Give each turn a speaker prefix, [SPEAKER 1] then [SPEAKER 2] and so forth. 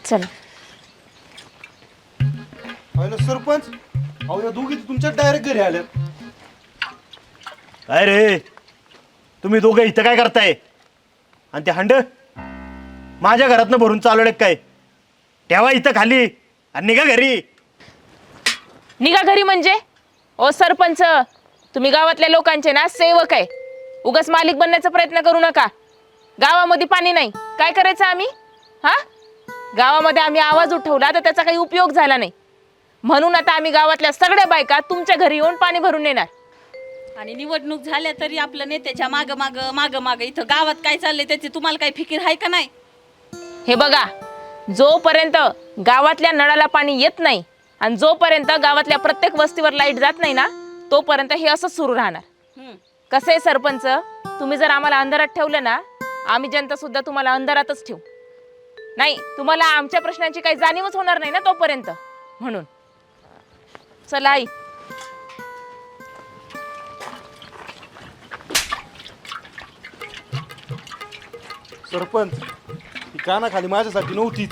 [SPEAKER 1] चल.
[SPEAKER 2] पाहिलं सरपंच, अहो या दोघी तुमच्या डायरेक्ट घरी आल्या.
[SPEAKER 3] काय रे, तुम्ही दोघं इथं काय करताय? आणि ते हंड माझ्या घरातनं भरून चालवले काय? ठेवा इथं खाली आणि निघा घरी.
[SPEAKER 1] निघा घरी म्हणजे? ओ सरपंच, तुम्ही गावातल्या लोकांचे ना सेवक आहे. उगाच मालिक बनण्याचा प्रयत्न करू नका. गावामध्ये पाणी नाही, काय करायचं आम्ही? हा, गावामध्ये आम्ही आवाज उठवला तर त्याचा काही उपयोग झाला नाही. म्हणून आता आम्ही गावातल्या सगळ्या बायका तुमच्या घरी येऊन पाणी भरून नेणार.
[SPEAKER 4] आणि निवडणूक झाल्या तरी आपल्या नेत्याच्या माग इथं गावात काय चाललंय त्याची तुम्हाला काही फिकीर आहे का नाही?
[SPEAKER 1] हे बघा, जोपर्यंत गावातल्या नळाला पाणी येत नाही आणि जोपर्यंत गावातल्या प्रत्येक वस्तीवर लाईट जात नाही ना, तोपर्यंत हे असंच सुरू राहणार. कसं आहे सरपंच, तुम्ही जर आम्हाला अंधारात ठेवलं ना, आम्ही जनता सुद्धा तुम्हाला अंधारातच ठेवू. नाही, तुम्हाला आमच्या प्रश्नांची काही जाणीवच होणार नाही ना तोपर्यंत. म्हणून चला आई.
[SPEAKER 2] सरपंच, ही कानाखाली माझ्यासाठी नव्हतीच.